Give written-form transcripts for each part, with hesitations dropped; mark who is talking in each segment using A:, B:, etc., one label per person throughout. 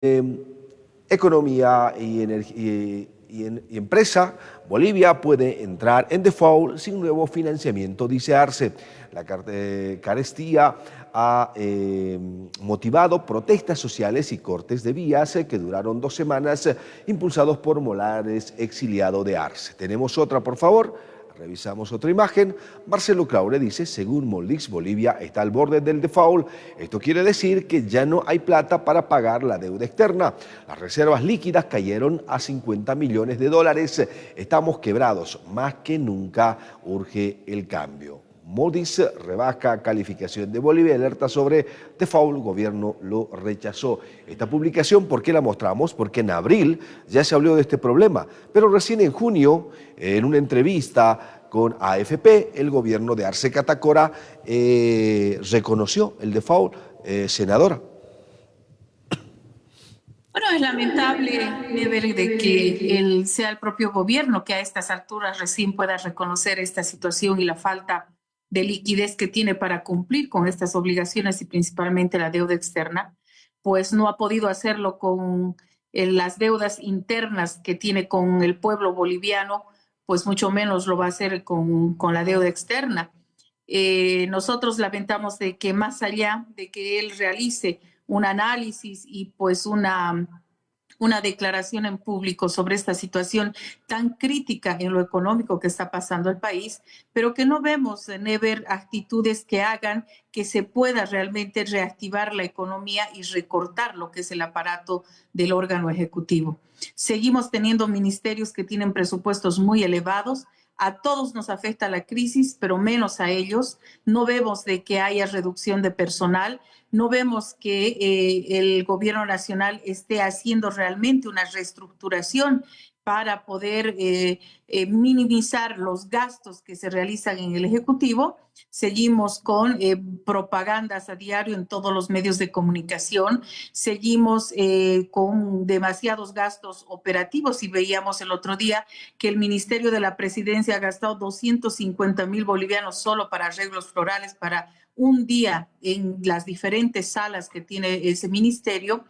A: Economía y empresa, Bolivia puede entrar en default sin nuevo financiamiento, dice Arce. La carestía ha motivado protestas sociales y cortes de vías que duraron 2 semanas, impulsados por Molares, exiliado de Arce. Tenemos otra, por favor. Revisamos otra imagen. Marcelo Claure dice, según Moldix, Bolivia está al borde del default. Esto quiere decir que ya no hay plata para pagar la deuda externa. Las reservas líquidas cayeron a 50 millones de dólares. Estamos quebrados. Más que nunca urge el cambio. Moody's rebaja calificación de Bolivia, alerta sobre default, el gobierno lo rechazó. Esta publicación, ¿por qué la mostramos? Porque en abril ya se habló de este problema, pero recién en junio, en una entrevista con AFP, el gobierno de Arce Catacora reconoció el default, senadora.
B: Bueno, es lamentable, Never, de que sea el propio gobierno que a estas alturas recién pueda reconocer esta situación y la falta de liquidez que tiene para cumplir con estas obligaciones y principalmente la deuda externa, pues no ha podido hacerlo con las deudas internas que tiene con el pueblo boliviano, pues mucho menos lo va a hacer con la deuda externa. Nosotros lamentamos de que más allá de que él realice un análisis y pues una declaración en público sobre esta situación tan crítica en lo económico que está pasando el país, pero que no vemos, Never, actitudes que hagan que se pueda realmente reactivar la economía y recortar lo que es el aparato del órgano ejecutivo. Seguimos teniendo ministerios que tienen presupuestos muy elevados. A todos nos afecta la crisis, pero menos a ellos. No vemos de que haya reducción de personal. No vemos que el gobierno nacional esté haciendo realmente una reestructuración para poder minimizar los gastos que se realizan en el Ejecutivo. Seguimos con propagandas a diario en todos los medios de comunicación, seguimos con demasiados gastos operativos y veíamos el otro día que el Ministerio de la Presidencia ha gastado 250,000 bolivianos solo para arreglos florales, para un día en las diferentes salas que tiene ese ministerio.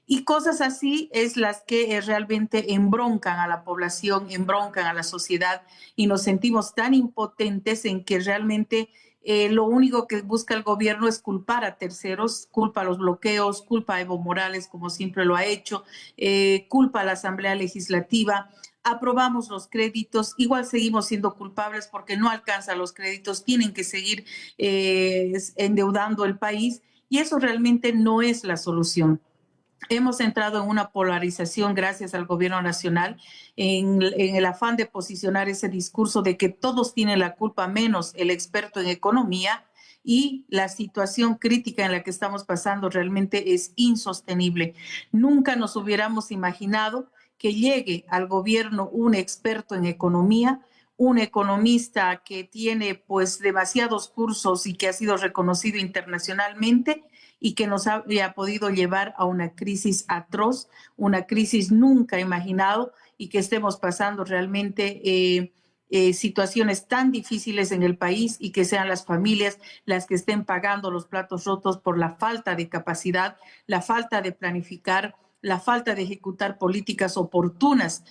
B: Y cosas así es las que realmente embroncan a la población, embroncan a la sociedad y nos sentimos tan impotentes en que realmente lo único que busca el gobierno es culpar a terceros, culpa a los bloqueos, culpa a Evo Morales como siempre lo ha hecho, culpa a la Asamblea Legislativa. Aprobamos los créditos, igual seguimos siendo culpables porque no alcanzan los créditos, tienen que seguir endeudando el país y eso realmente no es la solución. Hemos entrado en una polarización gracias al gobierno nacional en el afán de posicionar ese discurso de que todos tienen la culpa menos el experto en economía y la situación crítica en la que estamos pasando realmente es insostenible. Nunca nos hubiéramos imaginado que llegue al gobierno un experto en economía, un economista que tiene pues demasiados cursos y que ha sido reconocido internacionalmente y que nos había podido llevar a una crisis atroz, una crisis nunca imaginado y que estemos pasando realmente situaciones tan difíciles en el país y que sean las familias las que estén pagando los platos rotos por la falta de capacidad, la falta de planificar, la falta de ejecutar políticas oportunas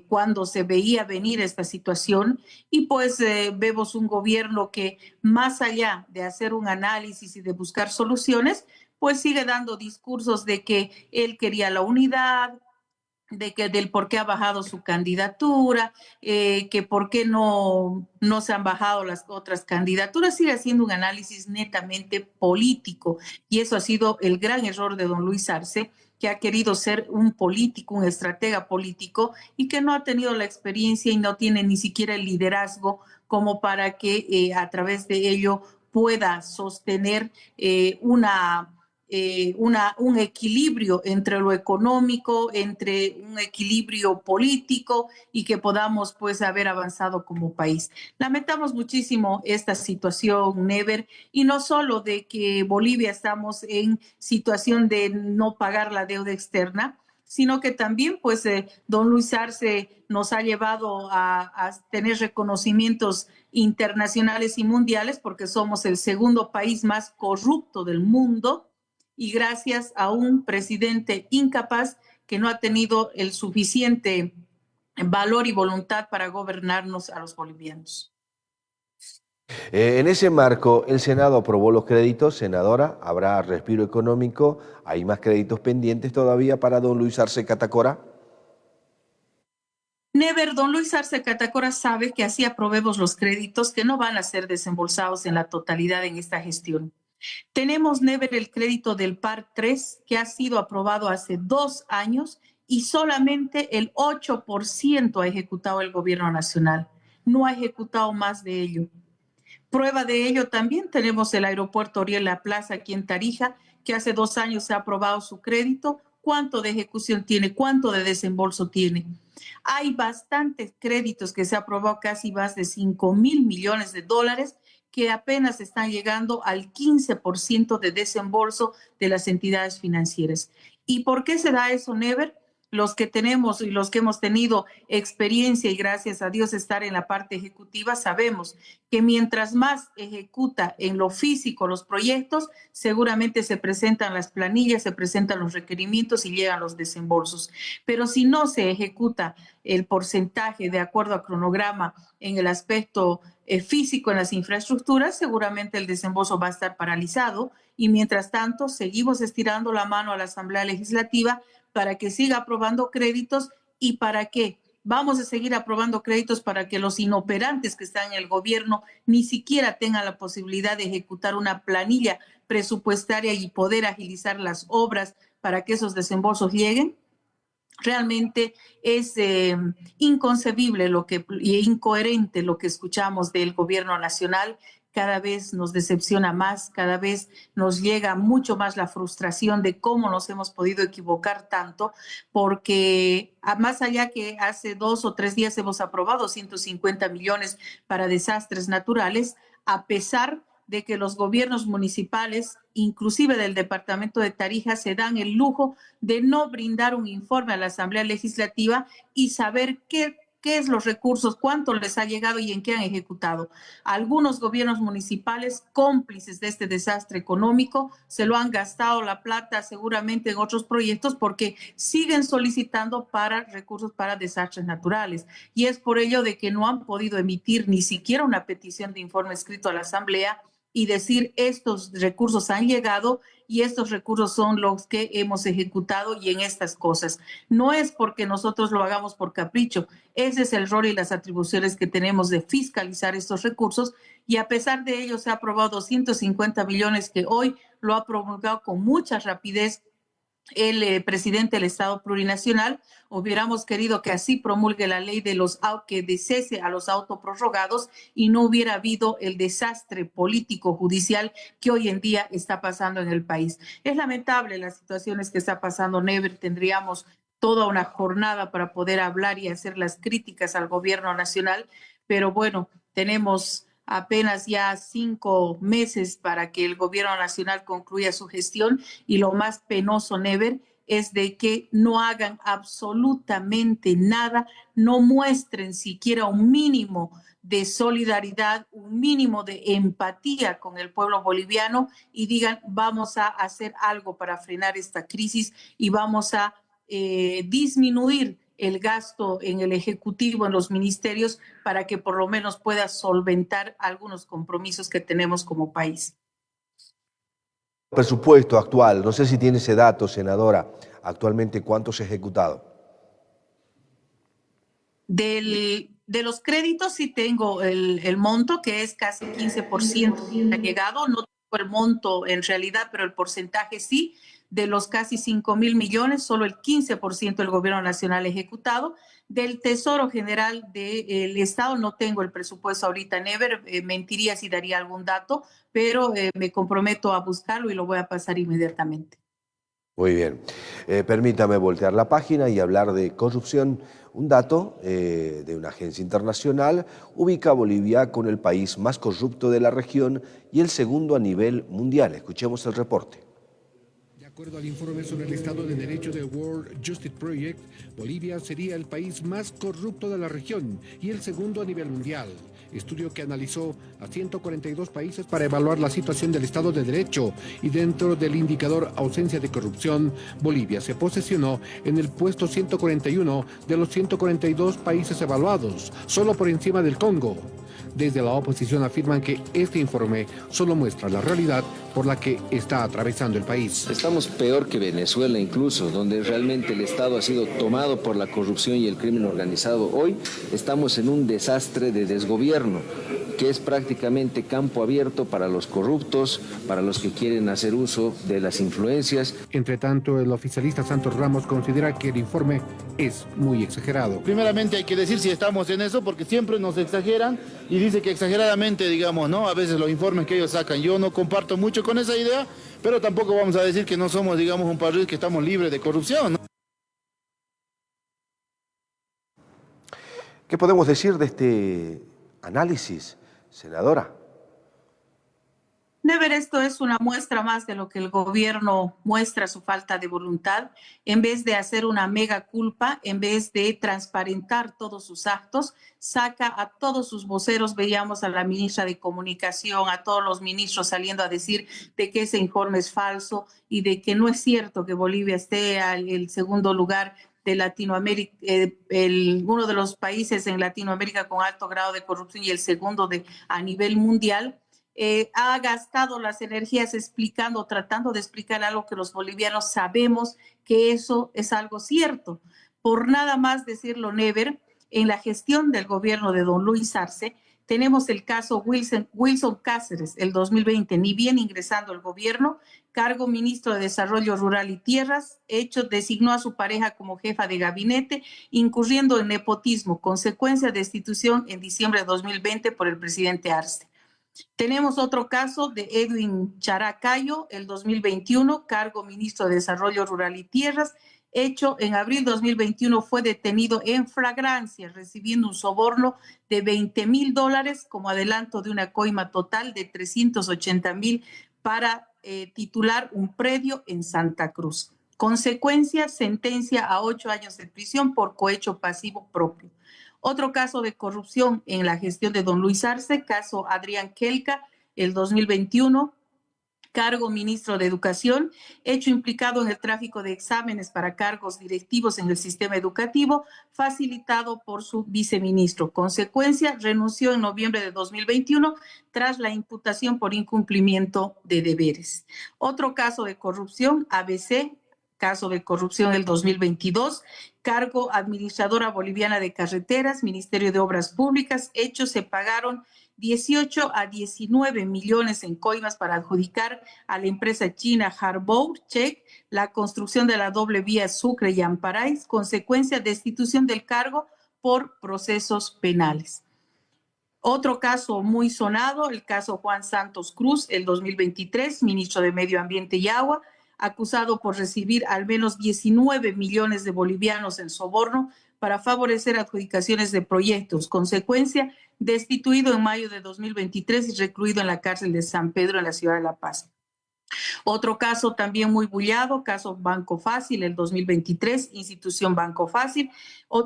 B: cuando se veía venir esta situación y pues vemos un gobierno que más allá de hacer un análisis y de buscar soluciones, pues sigue dando discursos de que él quería la unidad, de que del por qué ha bajado su candidatura, que por qué no se han bajado las otras candidaturas, sigue haciendo un análisis netamente político y eso ha sido el gran error de don Luis Arce, que ha querido ser un político, un estratega político y que no ha tenido la experiencia y no tiene ni siquiera el liderazgo como para que a través de ello pueda sostener un equilibrio entre lo económico, entre un equilibrio político y que podamos pues haber avanzado como país. Lamentamos muchísimo esta situación, Never, y no solo de que Bolivia estamos en situación de no pagar la deuda externa, sino que también pues don Luis Arce nos ha llevado a tener reconocimientos internacionales y mundiales porque somos el segundo país más corrupto del mundo y gracias a un presidente incapaz que no ha tenido el suficiente valor y voluntad para gobernarnos a los bolivianos.
A: En ese marco, el Senado aprobó los créditos. Senadora, ¿habrá respiro económico? ¿Hay más créditos pendientes todavía para don Luis Arce Catacora?
B: Never, don Luis Arce Catacora sabe que así aprobemos los créditos que no van a ser desembolsados en la totalidad en esta gestión. Tenemos, Never, el crédito del PAR 3 que ha sido aprobado hace 2 años y solamente el 8% ha ejecutado el gobierno nacional. No ha ejecutado más de ello. Prueba de ello también tenemos el aeropuerto Oriel La Plaza aquí en Tarija, que hace 2 años se ha aprobado su crédito. ¿Cuánto de ejecución tiene? ¿Cuánto de desembolso tiene? Hay bastantes créditos que se ha aprobado, casi más de 5.000 millones de dólares, que apenas están llegando al 15% de desembolso de las entidades financieras. ¿Y por qué se da eso, Never? Los que tenemos y los que hemos tenido experiencia y gracias a Dios estar en la parte ejecutiva, sabemos que mientras más ejecuta en lo físico los proyectos, seguramente se presentan las planillas, se presentan los requerimientos y llegan los desembolsos. Pero si no se ejecuta el porcentaje de acuerdo a cronograma en el aspecto físico en las infraestructuras, seguramente el desembolso va a estar paralizado y mientras tanto seguimos estirando la mano a la Asamblea Legislativa para que siga aprobando créditos y para que vamos a seguir aprobando créditos para que los inoperantes que están en el gobierno ni siquiera tengan la posibilidad de ejecutar una planilla presupuestaria y poder agilizar las obras para que esos desembolsos lleguen. Realmente es inconcebible y incoherente lo que escuchamos del gobierno nacional. Cada vez nos decepciona más, cada vez nos llega mucho más la frustración de cómo nos hemos podido equivocar tanto, porque más allá que hace 2 o 3 días hemos aprobado 150 millones para desastres naturales, a pesar de que los gobiernos municipales, inclusive del departamento de Tarija, se dan el lujo de no brindar un informe a la Asamblea Legislativa y saber qué es los recursos, cuánto les ha llegado y en qué han ejecutado. Algunos gobiernos municipales, cómplices de este desastre económico, se lo han gastado la plata seguramente en otros proyectos porque siguen solicitando para recursos para desastres naturales. Y es por ello de que no han podido emitir ni siquiera una petición de informe escrito a la Asamblea y decir estos recursos han llegado y estos recursos son los que hemos ejecutado y en estas cosas. No es porque nosotros lo hagamos por capricho, ese es el rol y las atribuciones que tenemos de fiscalizar estos recursos y a pesar de ello se ha aprobado 250 millones que hoy lo ha promulgado con mucha rapidez el presidente del Estado Plurinacional. Hubiéramos querido que así promulgue la ley de los que cese a los autoprorrogados y no hubiera habido el desastre político judicial que hoy en día está pasando en el país. Es lamentable las situaciones que está pasando, Never. Tendríamos toda una jornada para poder hablar y hacer las críticas al gobierno nacional, pero bueno, tenemos apenas ya 5 meses para que el gobierno nacional concluya su gestión y lo más penoso, Never, es de que no hagan absolutamente nada, no muestren siquiera un mínimo de solidaridad, un mínimo de empatía con el pueblo boliviano y digan vamos a hacer algo para frenar esta crisis y vamos a disminuir el gasto en el Ejecutivo, en los ministerios, para que por lo menos pueda solventar algunos compromisos que tenemos como país.
A: Presupuesto actual, no sé si tiene ese dato, senadora, actualmente cuánto se ha ejecutado.
B: De los créditos sí tengo el monto, que es casi 15% que ha llegado. No tengo el monto en realidad, pero el porcentaje sí. De los casi 5.000 millones, solo el 15% del gobierno nacional ejecutado. Del Tesoro General del Estado no tengo el presupuesto ahorita, Never, mentiría si daría algún dato, pero me comprometo a buscarlo y lo voy a pasar inmediatamente.
A: Muy bien. Permítame voltear la página y hablar de corrupción. Un dato de una agencia internacional ubica a Bolivia con el país más corrupto de la región y el segundo a nivel mundial. Escuchemos el reporte.
C: De acuerdo al informe sobre el Estado de Derecho del World Justice Project, Bolivia sería el país más corrupto de la región y el segundo a nivel mundial. estudio que analizó a 142 países para evaluar la situación del Estado de Derecho, y dentro del indicador ausencia de corrupción, Bolivia se posicionó en el puesto 141 de los 142 países evaluados, solo por encima del Congo. Desde la oposición afirman que este informe solo muestra la realidad por la que está atravesando el país.
D: Estamos peor que Venezuela incluso, donde realmente el Estado ha sido tomado por la corrupción y el crimen organizado. Hoy estamos en un desastre de desgobierno, que es prácticamente campo abierto para los corruptos, para los que quieren hacer uso de las influencias.
C: Entre tanto, el oficialista Santos Ramos considera que el informe es muy exagerado.
E: Primeramente hay que decir si estamos en eso, porque siempre nos exageran y dice que exageradamente, digamos, ¿no? A veces los informes que ellos sacan, yo no comparto mucho con esa idea, pero tampoco vamos a decir que no somos, digamos, un país que estamos libres de corrupción, ¿no?
A: ¿Qué podemos decir de este análisis, senadora?
B: Never, esto es una muestra más de lo que el gobierno muestra su falta de voluntad. En vez de hacer una mega culpa, en vez de transparentar todos sus actos, saca a todos sus voceros. Veíamos a la ministra de Comunicación, a todos los ministros saliendo a decir de que ese informe es falso y de que no es cierto que Bolivia esté al el segundo lugar de Latinoamérica, uno de los países en Latinoamérica con alto grado de corrupción y el segundo a nivel mundial. Ha gastado las energías explicando, tratando de explicar algo que los bolivianos sabemos que eso es algo cierto. Por nada más decirlo, Never, en la gestión del gobierno de don Luis Arce, tenemos el caso Wilson Cáceres, el 2020, ni bien ingresando al gobierno, cargo ministro de Desarrollo Rural y Tierras, designó a su pareja como jefa de gabinete, incurriendo en nepotismo, consecuencia de destitución en diciembre de 2020 por el presidente Arce. Tenemos otro caso de Edwin Characayo, el 2021, cargo ministro de Desarrollo Rural y Tierras, hecho en abril 2021, fue detenido en flagrancia, recibiendo un soborno de $20,000 como adelanto de una coima total de 380,000 para titular un predio en Santa Cruz. Consecuencia, sentencia a 8 años de prisión por cohecho pasivo propio. Otro caso de corrupción en la gestión de don Luis Arce, caso Adrián Kelka, el 2021, cargo ministro de Educación, hecho implicado en el tráfico de exámenes para cargos directivos en el sistema educativo, facilitado por su viceministro. Consecuencia, renunció en noviembre de 2021 tras la imputación por incumplimiento de deberes. Otro caso de corrupción, ABC, caso de corrupción del 2022, cargo administradora boliviana de carreteras, Ministerio de Obras Públicas, hechos se pagaron 18 a 19 millones en coimas para adjudicar a la empresa china Harbour Check la construcción de la doble vía Sucre y Amparay, consecuencia de destitución del cargo por procesos penales. Otro caso muy sonado, el caso Juan Santos Cruz, el 2023, ministro de Medio Ambiente y Agua, acusado por recibir al menos 19 millones de bolivianos en soborno para favorecer adjudicaciones de proyectos. Consecuencia, destituido en mayo de 2023 y recluido en la cárcel de San Pedro en la ciudad de La Paz. Otro caso también muy bullado, caso Banco Fácil, el 2023, institución Banco Fácil,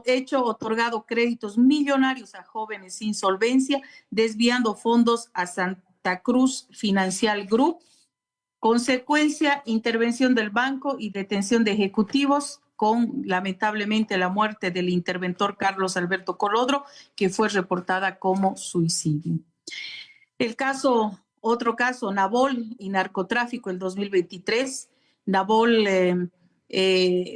B: hecho otorgado créditos millonarios a jóvenes sin solvencia, desviando fondos a Santa Cruz Financial Group. Consecuencia, intervención del banco y detención de ejecutivos con, lamentablemente, la muerte del interventor Carlos Alberto Colodro, que fue reportada como suicidio. Otro caso, Nabol y narcotráfico, el 2023. Nabol,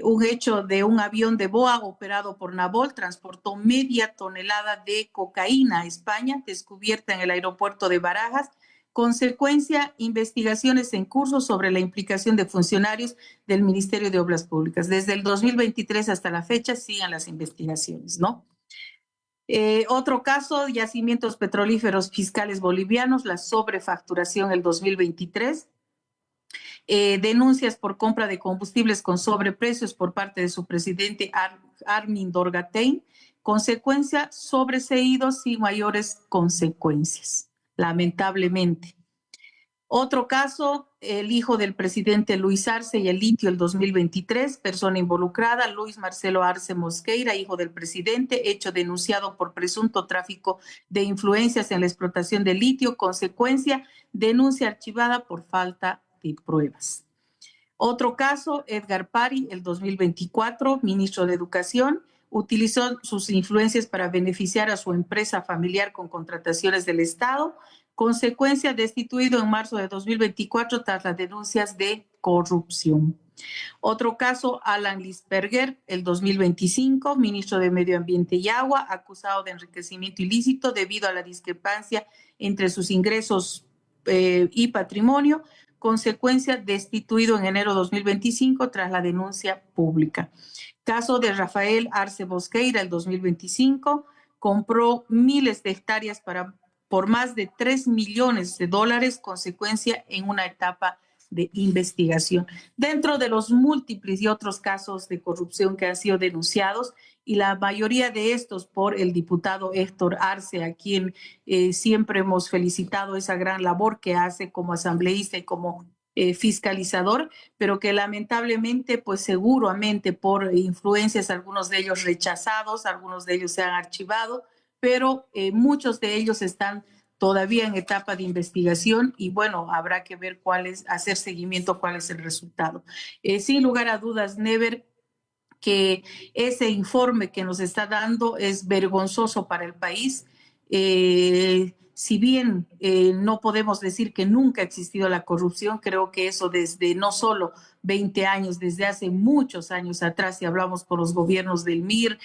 B: un hecho de un avión de BOA operado por Nabol, transportó media tonelada de cocaína a España, descubierta en el aeropuerto de Barajas. Consecuencia, investigaciones en curso sobre la implicación de funcionarios del Ministerio de Obras Públicas. Desde el 2023 hasta la fecha siguen las investigaciones, ¿no? Otro caso, yacimientos petrolíferos fiscales bolivianos, la sobrefacturación el 2023. Denuncias por compra de combustibles con sobreprecios por parte de su presidente Armin Dorgatein. Consecuencia, sobreseídos sin mayores consecuencias, lamentablemente. Otro caso, el hijo del presidente Luis Arce y el litio el 2023, persona involucrada, Luis Marcelo Arce Mosqueira, hijo del presidente, hecho denunciado por presunto tráfico de influencias en la explotación de litio, consecuencia, denuncia archivada por falta de pruebas. Otro caso, Edgar Pari, el 2024, ministro de Educación, utilizó sus influencias para beneficiar a su empresa familiar con contrataciones del Estado, consecuencia destituido en marzo de 2024 tras las denuncias de corrupción. Otro caso, Alan Lisperger, el 2025, ministro de Medio Ambiente y Agua, acusado de enriquecimiento ilícito debido a la discrepancia entre sus ingresos y patrimonio, consecuencia destituido en enero de 2025 tras la denuncia pública. Caso de Rafael Arce Bosqueira, el 2025, compró miles de hectáreas por más de $3 millones, consecuencia en una etapa de investigación. Dentro de los múltiples y otros casos de corrupción que han sido denunciados, y la mayoría de estos por el diputado Héctor Arce, a quien siempre hemos felicitado esa gran labor que hace como asambleísta y como fiscalizador, pero que lamentablemente, pues seguramente por influencias, algunos de ellos rechazados, algunos de ellos se han archivado, pero muchos de ellos están todavía en etapa de investigación y bueno, habrá que ver hacer seguimiento, cuál es el resultado. Sin lugar a dudas, Never, que ese informe que nos está dando es vergonzoso para el país. Si bien no podemos decir que nunca ha existido la corrupción, creo que eso desde no solo 20 años, desde hace muchos años atrás, si hablamos con los gobiernos del MIR,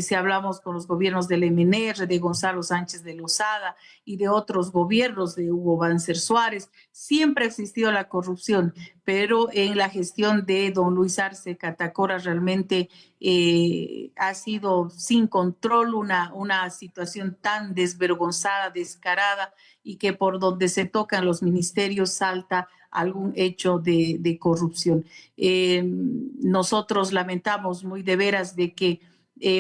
B: si hablamos con los gobiernos del MNR, de Gonzalo Sánchez de Lozada y de otros gobiernos de Hugo Banzer Suárez, siempre ha existido la corrupción, pero en la gestión de don Luis Arce Catacora realmente ha sido sin control una situación tan desvergonzada, descarada, y que por donde se tocan los ministerios salta algún hecho de corrupción. Nosotros lamentamos muy de veras de que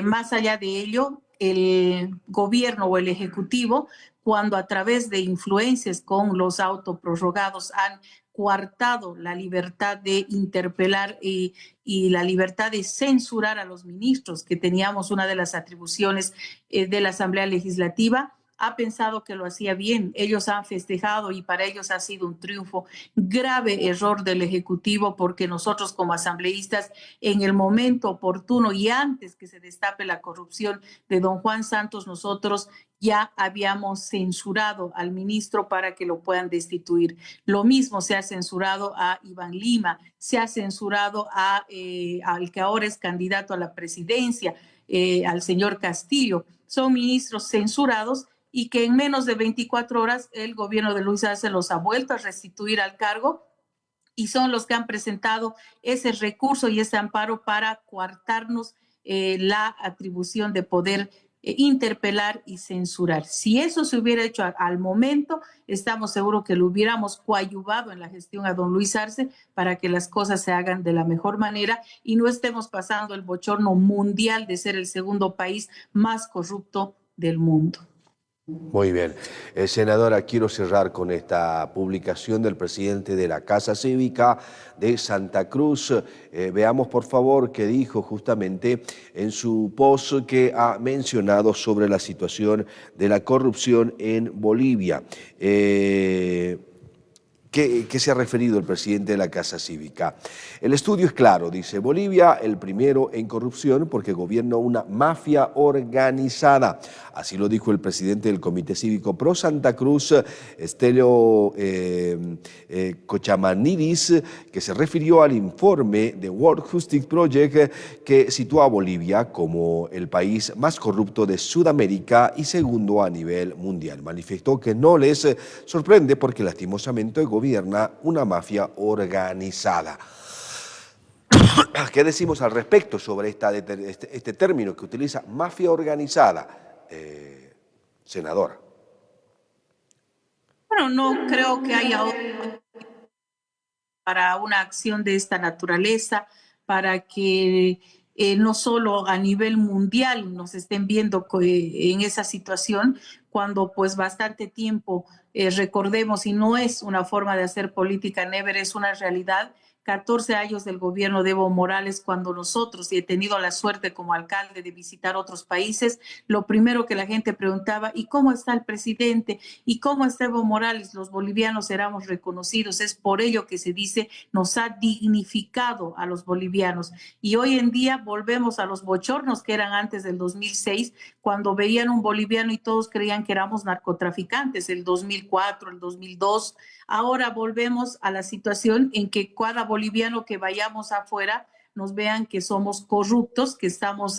B: más allá de ello, el gobierno o el ejecutivo, cuando a través de influencias con los autoprorrogados han coartado la libertad de interpelar y la libertad de censurar a los ministros, que teníamos una de las atribuciones de la Asamblea Legislativa, ha pensado que lo hacía bien. Ellos han festejado y para ellos ha sido un triunfo. Grave error del Ejecutivo, porque nosotros como asambleístas, en el momento oportuno y antes que se destape la corrupción de don Juan Santos, nosotros ya habíamos censurado al ministro para que lo puedan destituir. Lo mismo se ha censurado a Iván Lima, se ha censurado al que ahora es candidato a la presidencia, al señor Castillo. Son ministros censurados y que en menos de 24 horas el gobierno de Luis Arce los ha vuelto a restituir al cargo y son los que han presentado ese recurso y ese amparo para coartarnos la atribución de poder interpelar y censurar. Si eso se hubiera hecho al momento, estamos seguros que lo hubiéramos coadyuvado en la gestión a don Luis Arce para que las cosas se hagan de la mejor manera y no estemos pasando el bochorno mundial de ser el segundo país más corrupto del mundo.
A: Muy bien. Senadora, quiero cerrar con esta publicación del presidente de la Casa Cívica de Santa Cruz. Veamos, por favor, qué dijo justamente en su post que ha mencionado sobre la situación de la corrupción en Bolivia. ¿Qué se ha referido el presidente de la Casa Cívica? El estudio es claro, dice: Bolivia el primero en corrupción porque gobierna una mafia organizada. Así lo dijo el presidente del Comité Cívico Pro Santa Cruz, Estelio Cochamanidis, que se refirió al informe de World Justice Project que sitúa a Bolivia como el país más corrupto de Sudamérica y segundo a nivel mundial. Manifestó que no les sorprende porque lastimosamente gobierna una mafia organizada. ¿Qué decimos al respecto sobre este término que utiliza, mafia organizada, senadora?
B: Bueno, no creo que haya para una acción de esta naturaleza, para que no solo a nivel mundial nos estén viendo en esa situación, cuando pues bastante tiempo, recordemos, y no es una forma de hacer política, Never, es una realidad, 14 años del gobierno de Evo Morales, cuando nosotros, y he tenido la suerte como alcalde de visitar otros países, lo primero que la gente preguntaba, ¿y cómo está el presidente? ¿Y cómo está Evo Morales? Los bolivianos éramos reconocidos, es por ello que se dice, nos ha dignificado a los bolivianos. Y hoy en día volvemos a los bochornos que eran antes del 2006, cuando veían un boliviano y todos creían que éramos narcotraficantes, el 2004, el 2002. Ahora volvemos a la situación en que cada boliviano que vayamos afuera nos vean que somos corruptos, que estamos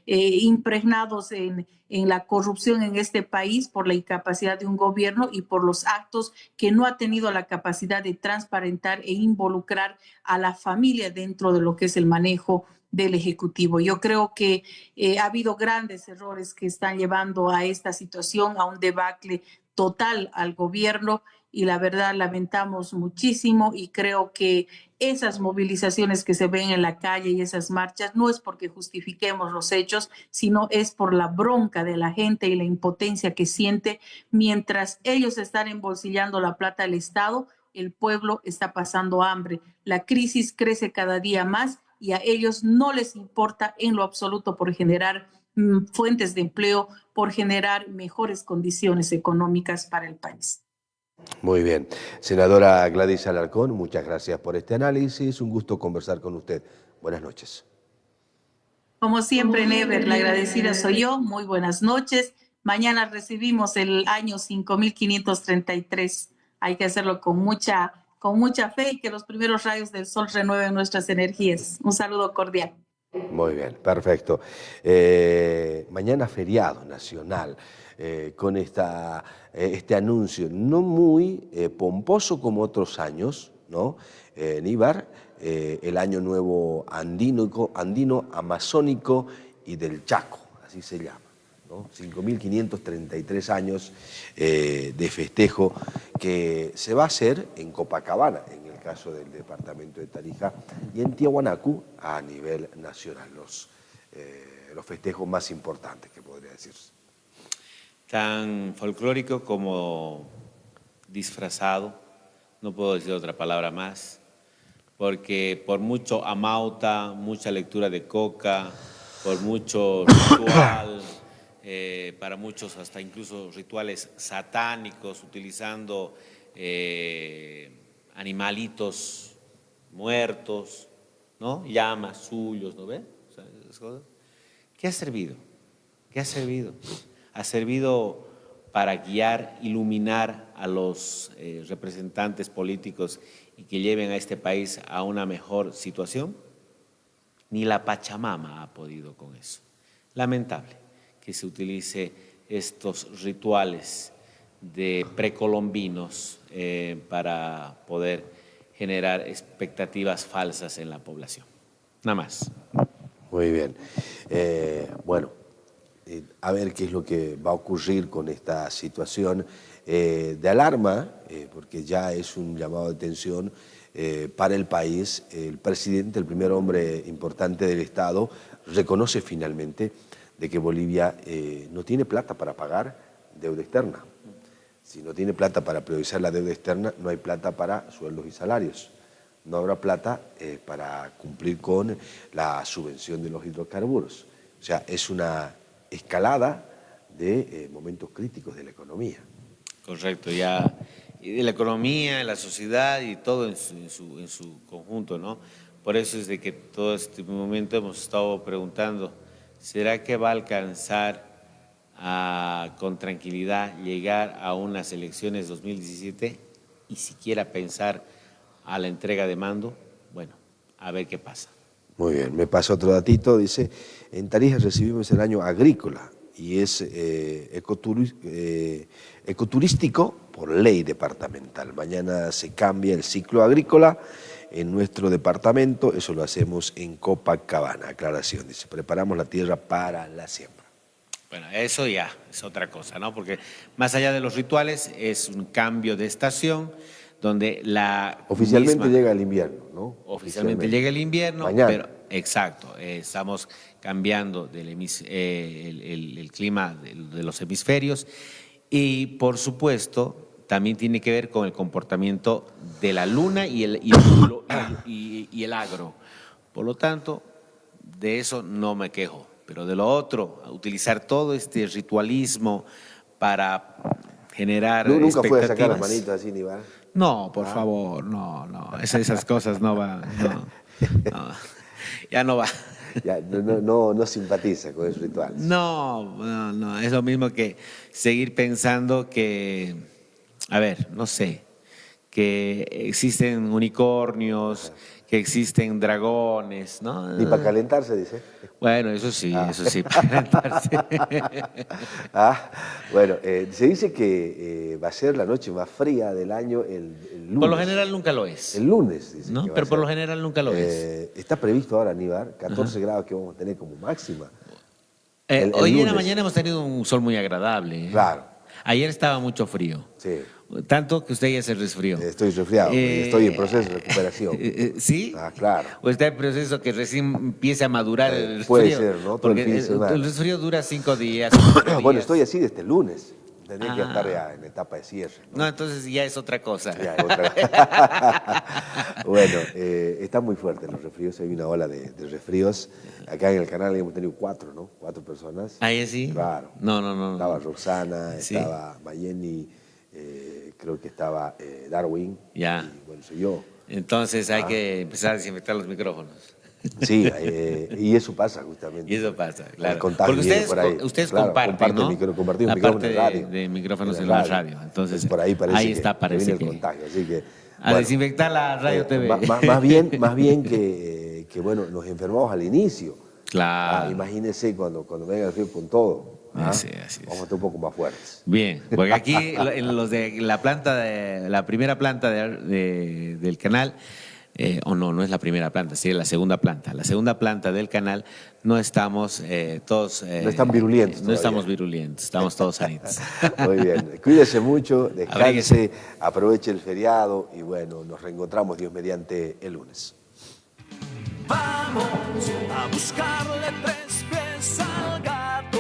B: impregnados en la corrupción en este país por la incapacidad de un gobierno y por los actos que no ha tenido la capacidad de transparentar e involucrar a la familia dentro de lo que es el manejo del Ejecutivo. Yo creo que ha habido grandes errores que están llevando a esta situación, a un debacle total al gobierno, y la verdad lamentamos muchísimo, y creo que esas movilizaciones que se ven en la calle y esas marchas no es porque justifiquemos los hechos, sino es por la bronca de la gente y la impotencia que siente mientras ellos están embolsillando la plata del Estado. El pueblo está pasando hambre, la crisis crece cada día más y a ellos no les importa en lo absoluto por generar fuentes de empleo, por generar mejores condiciones económicas para el país.
A: Muy bien. Senadora Gladys Alarcón, muchas gracias por este análisis. Un gusto conversar con usted. Buenas noches.
B: Como siempre, Never, la agradecida soy yo. Muy buenas noches. Mañana recibimos el año 5533. Hay que hacerlo con mucha fe y que los primeros rayos del sol renueven nuestras energías. Un saludo cordial.
A: Muy bien, perfecto. Mañana feriado nacional. Con este anuncio no muy pomposo como otros años, ¿no? Níbar, el Año Nuevo andino, amazónico y del Chaco, así se llama, ¿no? 5.533 años de festejo que se va a hacer en Copacabana, en el caso del departamento de Tarija, y en Tiahuanacu a nivel nacional, los festejos más importantes que podría decirse.
F: Tan folclórico como disfrazado, no puedo decir otra palabra más, porque por mucho amauta, mucha lectura de coca, por mucho ritual, para muchos hasta incluso rituales satánicos, utilizando animalitos muertos, ¿no? Llamas suyos, ¿no ve? O sea, esas cosas. ¿Qué ha servido? ¿Qué ha servido? Ha servido para guiar, iluminar a los representantes políticos y que lleven a este país a una mejor situación. Ni la Pachamama ha podido con eso. Lamentable que se utilice estos rituales de precolombinos para poder generar expectativas falsas en la población. Nada más.
A: Muy bien. Bueno. A ver qué es lo que va a ocurrir con esta situación de alarma, porque ya es un llamado de atención para el país. El presidente, el primer hombre importante del Estado, reconoce finalmente de que Bolivia no tiene plata para pagar deuda externa. Si no tiene plata para priorizar la deuda externa, no hay plata para sueldos y salarios. No habrá plata para cumplir con la subvención de los hidrocarburos. O sea, es una escalada de momentos críticos de la economía.
F: Correcto, ya, y de la economía, de la sociedad y todo en su conjunto, ¿no? Por eso es de que todo este momento hemos estado preguntando, ¿será que va a alcanzar con tranquilidad llegar a unas elecciones 2017 y siquiera pensar a la entrega de mando? Bueno, a ver qué pasa.
A: Muy bien, me pasa otro datito, dice, en Tarija recibimos el año agrícola y es ecoturístico por ley departamental. Mañana se cambia el ciclo agrícola en nuestro departamento, eso lo hacemos en Copacabana. Aclaración, dice, preparamos la tierra para la siembra.
F: Bueno, eso ya es otra cosa, ¿no? Porque más allá de los rituales es un cambio de estación, donde la
A: oficialmente llega el invierno, ¿no?
F: Oficialmente llega el invierno,
A: mañana.
F: pero exacto. Estamos cambiando el clima de los hemisferios y, por supuesto, también tiene que ver con el comportamiento de la luna y el agro. Por lo tanto, de eso no me quejo. Pero de lo otro, utilizar todo este ritualismo para generar
A: Nunca puede sacar
F: expectativas.
A: las manitas así, ni va.
F: No, por favor, no. Esas cosas no van. No, ya no va.
A: Ya, no simpatiza con esos rituales.
F: No. Es lo mismo que seguir pensando que, a ver, no sé, que existen unicornios, que existen dragones, ¿no?
A: Ni para calentarse, dice.
F: Bueno, eso sí, para calentarse.
A: Bueno, se dice que va a ser la noche más fría del año el lunes.
F: Por lo general nunca lo es.
A: El lunes, dice.
F: ¿No?
A: Que va
F: Pero
A: a
F: por
A: ser.
F: lo general nunca lo es.
A: Está previsto ahora, Aníbal, 14 grados que vamos a tener como máxima.
F: Hoy en la
A: lunes.
F: mañana hemos tenido un sol muy agradable.
A: Claro.
F: Ayer estaba mucho frío.
A: Sí.
F: Tanto que usted ya se resfrió.
A: Estoy resfriado, estoy en proceso de recuperación.
F: ¿Sí?
A: Claro.
F: ¿O está en proceso que recién empiece a madurar el resfrío?
A: Puede ser, ¿no? Todo el
F: Porque
A: fin de semana.
F: el resfrío dura 5 días.
A: Bueno, estoy así desde el lunes. Tendría que estar ya en etapa de cierre.
F: No, entonces ya es otra cosa.
A: Ya, otra. Bueno, están muy fuertes los resfríos. Hay una ola de resfríos. Acá en el canal hemos tenido 4, ¿no? 4 personas.
F: ¿Ahí sí?
A: Claro.
F: No.
A: Estaba Roxana,
F: Sí.
A: estaba Mayeni, creo que estaba Darwin.
F: Ya.
A: Y bueno, soy yo.
F: Entonces hay que empezar a desinfectar los micrófonos.
A: Sí, y eso pasa justamente.
F: Y eso pasa, claro.
A: El contagio
F: Porque
A: viene por ahí.
F: ustedes
A: Claro,
F: comparten, ¿no?
A: compartimos
F: La
A: micrófonos
F: parte
A: en radio.
F: de micrófonos
A: En
F: en
A: la
F: la radio. Entonces,
A: por ahí parece
F: parece
A: viene
F: que
A: el contagio. Así que,
F: a desinfectar la radio TV.
A: Más bien que bueno, nos enfermamos al inicio.
F: Claro.
A: Imagínense cuando venga el frío con todo.
F: Así es.
A: Vamos a estar un poco más fuertes.
F: Bien, porque aquí en los de la primera planta del canal, no es la primera planta, sí, es la segunda planta. La segunda planta del canal no estamos todos...
A: no están virulentos.
F: No estamos virulentos, estamos todos sanitos.
A: Muy bien, cuídese mucho, descanse, aproveche el feriado y bueno, nos reencontramos Dios mediante el lunes.
G: Vamos a buscarle 3 pies al gato.